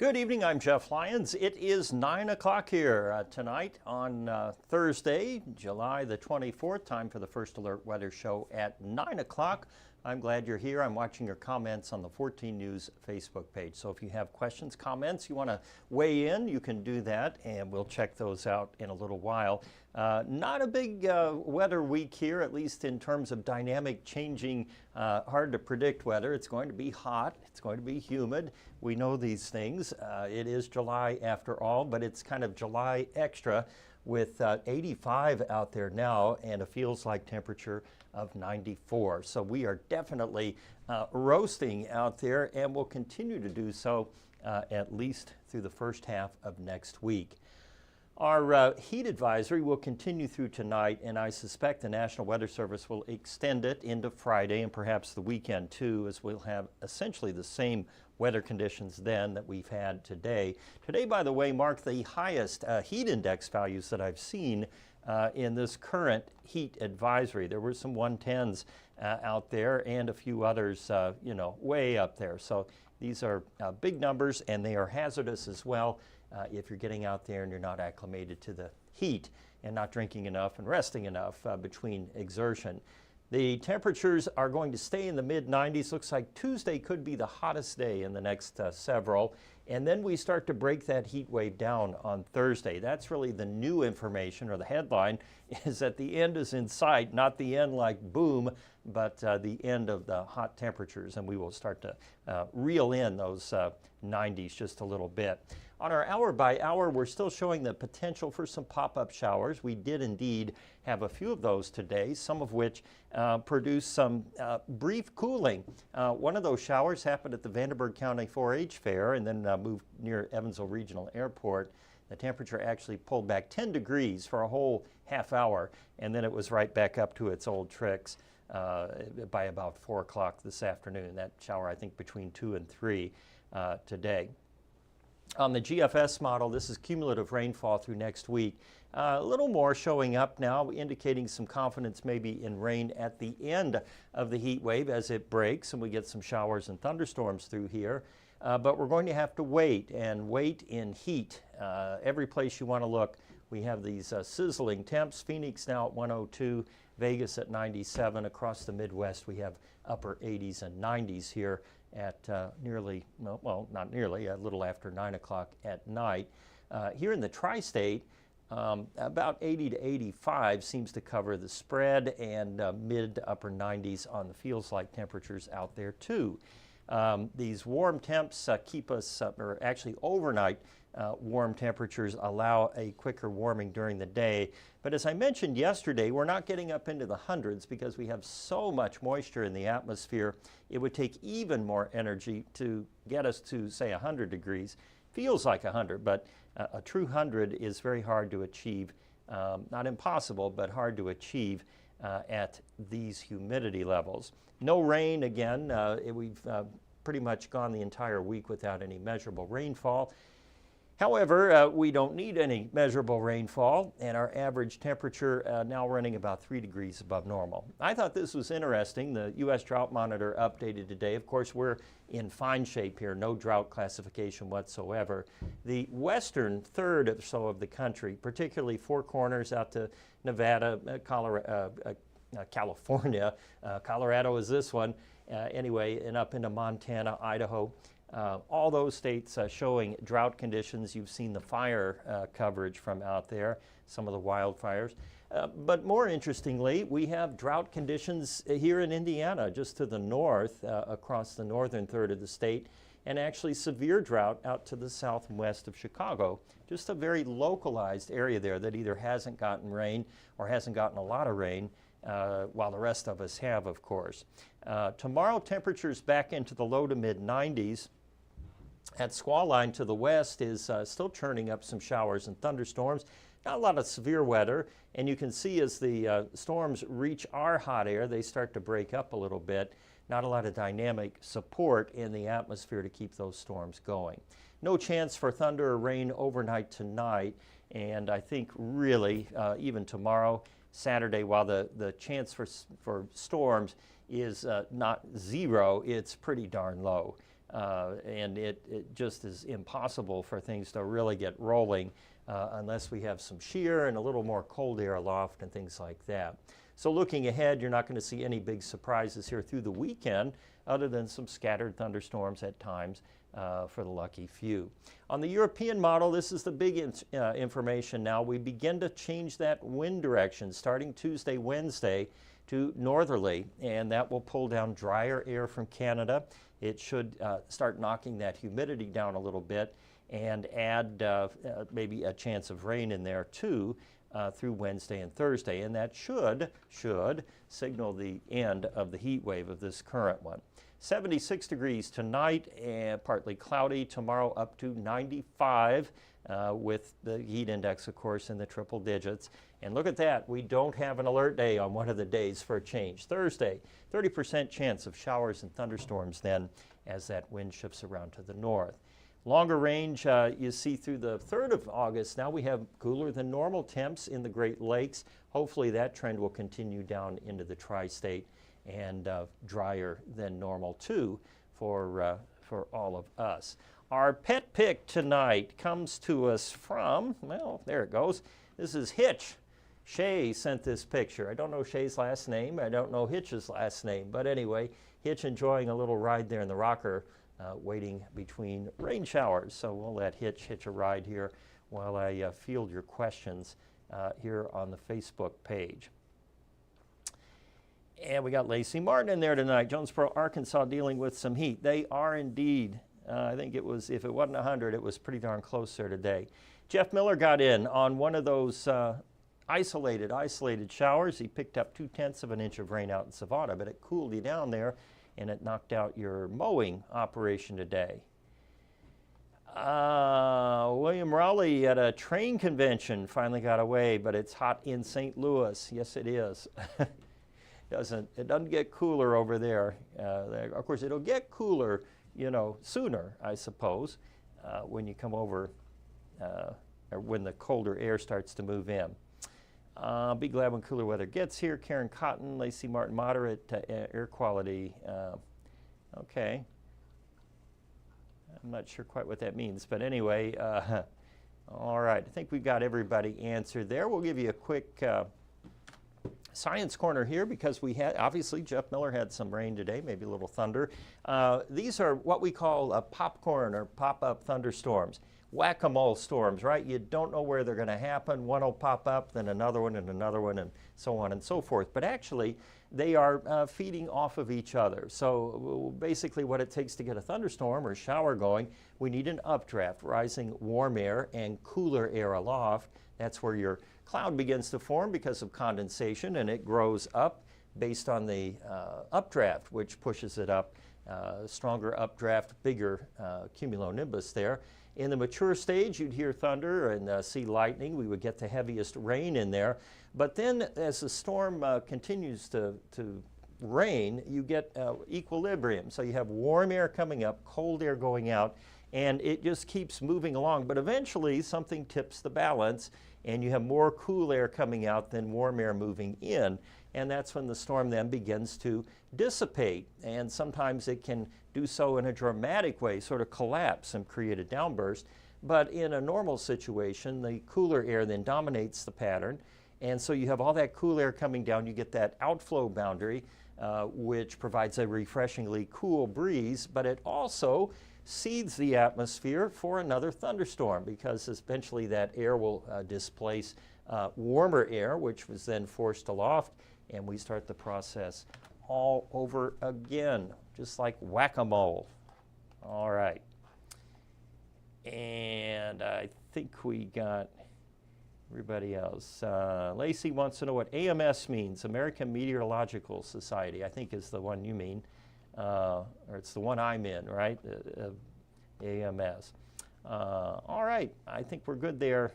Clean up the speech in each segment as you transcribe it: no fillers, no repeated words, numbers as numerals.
Good evening, I'm Jeff Lyons. It is 9 o'clock here tonight on Thursday, July the 24th. Time for the First Alert Weather Show at 9 o'clock. I'm glad you're here. I'm watching your comments on the 14 News Facebook page. So if you have questions, comments, you want to weigh in, you can do that, and we'll check those out in a little while. Not a big weather week here, at least in terms of dynamic, changing, hard to predict weather. It's going to be hot. It's going to be humid. We know these things. It is July after all, but it's kind of July extra with 85 out there now and a feels like temperature of 94. So we are definitely roasting out there and will continue to do so at least through the first half of next week. Our heat advisory will continue through tonight, and I suspect the National Weather Service will extend it into Friday and perhaps the weekend too, as we'll have essentially the same weather conditions then that we've had today. Today, by the way, marked the highest heat index values that I've seen in this current heat advisory. There were some 110s out there and a few others, way up there. So these are big numbers, and they are hazardous as well if you're getting out there and you're not acclimated to the heat and not drinking enough and resting enough between exertion. The temperatures are going to stay in the mid-90s. Looks like Tuesday could be the hottest day in the next several. And then we start to break that heat wave down on Thursday. That's really the new information, or the headline, is that the end is in sight, not the end like boom, but the end of the hot temperatures. And we will start to reel in those 90s just a little bit. On our hour by hour, we're still showing the potential for some pop-up showers. We did indeed have a few of those today, some of which produced some brief cooling. One of those showers happened at the Vanderburgh County 4-H Fair and then moved near Evansville Regional Airport. The temperature actually pulled back 10 degrees for a whole half hour, and then it was right back up to its old tricks by about 4 o'clock this afternoon. That shower, I think, between 2 and 3 today. On the GFS model, this is cumulative rainfall through next week. A little more showing up now, indicating some confidence maybe in rain at the end of the heat wave as it breaks and we get some showers and thunderstorms through here. But we're going to have to wait in heat. Every place you want to look, we have these sizzling temps. Phoenix now at 102, Vegas at 97. Across the Midwest, we have upper 80s and 90s here at nearly, well, not nearly, a little after 9 o'clock at night. Here in the tri-state, about 80 to 85 seems to cover the spread, and mid to upper 90s on the feels like temperatures out there too. These warm temps keep us, or actually overnight warm temperatures allow a quicker warming during the day. But as I mentioned yesterday, we're not getting up into the hundreds because we have so much moisture in the atmosphere. It would take even more energy to get us to, say, 100 degrees. Feels like 100, but a true 100 is very hard to achieve. Not impossible, but hard to achieve at these humidity levels. No rain again. We've pretty much gone the entire week without any measurable rainfall. However, we don't need any measurable rainfall, and our average temperature now running about 3 degrees above normal. I thought this was interesting. The U.S. Drought Monitor updated today. Of course, we're in fine shape here, no drought classification whatsoever. The western third or so of the country, particularly Four Corners out to Nevada, California, Colorado is this one, anyway, and up into Montana, Idaho. All those states showing drought conditions. You've seen the fire coverage from out there, some of the wildfires. But more interestingly, we have drought conditions here in Indiana, just to the north, across the northern third of the state, and actually severe drought out to the south and west of Chicago. Just a very localized area there that either hasn't gotten rain or hasn't gotten a lot of rain, while the rest of us have, of course. Tomorrow, temperatures back into the low to mid 90s. That squall line to the west is still churning up some showers and thunderstorms. Not a lot of severe weather, and you can see as the storms reach our hot air, they start to break up a little bit. Not a lot of dynamic support in the atmosphere to keep those storms going. No chance for thunder or rain overnight tonight, and I think really even tomorrow, Saturday, while the chance for storms is not zero, it's pretty darn low. and it just is impossible for things to really get rolling unless we have some shear and a little more cold air aloft and things like that. So looking ahead, you're not going to see any big surprises here through the weekend other than some scattered thunderstorms at times for the lucky few. On the European model, this is the big information now. We begin to change that wind direction starting Tuesday, Wednesday to northerly, and that will pull down drier air from Canada. It should start knocking that humidity down a little bit and add maybe a chance of rain in there too through Wednesday and Thursday, and that should signal the end of the heat wave of this current one. 76 degrees tonight and partly cloudy. Tomorrow up to 95 with the heat index, of course, in the triple digits. And look at that, we don't have an alert day on one of the days for a change. Thursday, 30% chance of showers and thunderstorms then as that wind shifts around to the north. Longer range, you see through the 3rd of August, now we have cooler than normal temps in the Great Lakes. Hopefully that trend will continue down into the tri-state and drier than normal too for all of us. Our pet pick tonight comes to us from, well, there it goes. This is Hitch. Shay sent this picture. I don't know Shay's last name. I don't know Hitch's last name. But anyway, Hitch enjoying a little ride there in the rocker, waiting between rain showers. So we'll let Hitch hitch a ride here while I field your questions here on the Facebook page. And we got Lacey Martin in there tonight. Jonesboro, Arkansas, dealing with some heat. They are indeed. I think it was, if it wasn't 100, it was pretty darn close there today. Jeff Miller got in on one of those isolated showers. He picked up 2/10 of an inch of rain out in Savannah, but it cooled you down there and it knocked out your mowing operation today. William Rowley at a train convention finally got away, but it's hot in St. Louis. Yes, it is. It doesn't get cooler over there. Of course, it'll get cooler, sooner, I suppose, when you come over, or when the colder air starts to move in. Be glad when cooler weather gets here. Karen Cotton, Lacey Martin, moderate air quality. Okay. I'm not sure quite what that means, but anyway, all right. I think we've got everybody answered there. We'll give you a quick Science Corner here because we had, obviously, Jeff Miller had some rain today, maybe a little thunder. These are what we call popcorn or pop-up thunderstorms. Whack-a-mole storms, right? You don't know where they're going to happen. One will pop up, then another one, and so on and so forth. But actually, they are feeding off of each other. So basically what it takes to get a thunderstorm or shower going, we need an updraft, rising warm air and cooler air aloft. That's where your cloud begins to form because of condensation, and it grows up based on the updraft, which pushes it up. Stronger updraft, bigger cumulonimbus there. In the mature stage, you'd hear thunder and see lightning. We would get the heaviest rain in there. But then as the storm continues to rain, you get equilibrium. So you have warm air coming up, cold air going out, and it just keeps moving along. But eventually something tips the balance, and you have more cool air coming out than warm air moving in. And that's when the storm then begins to dissipate. And sometimes it can do so in a dramatic way, sort of collapse and create a downburst. But in a normal situation, the cooler air then dominates the pattern. And so you have all that cool air coming down. You get that outflow boundary, which provides a refreshingly cool breeze, but it also seeds the atmosphere for another thunderstorm because eventually that air will displace warmer air, which was then forced aloft, and we start the process all over again, just like whack-a-mole. All right. And I think we got everybody else. Lacey wants to know what AMS means, American Meteorological Society, I think is the one you mean. Or it's the one I'm in, right? AMS. All right, I think we're good there,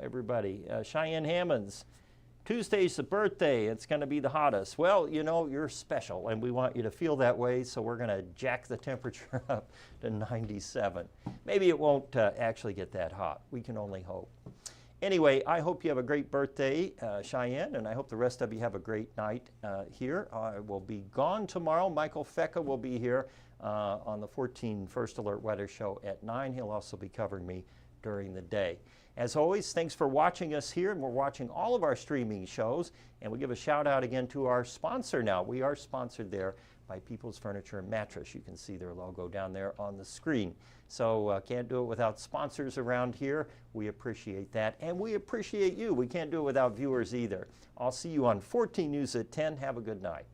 everybody. Cheyenne Hammonds, Tuesday's the birthday. It's going to be the hottest. Well, you're special, and we want you to feel that way, so we're going to jack the temperature up to 97. Maybe it won't actually get that hot. We can only hope. Anyway, I hope you have a great birthday, Cheyenne, and I hope the rest of you have a great night here. I will be gone tomorrow. Michael Fecka will be here on the 14 First Alert Weather Show at 9. He'll also be covering me during the day. As always, thanks for watching us here, and we're watching all of our streaming shows. And we give a shout out again to our sponsor now. We are sponsored there by People's Furniture and Mattress. You can see their logo down there on the screen. So can't do it without sponsors around here. We appreciate that, and we appreciate you. We can't do it without viewers either. I'll see you on 14 News at 10. Have a good night.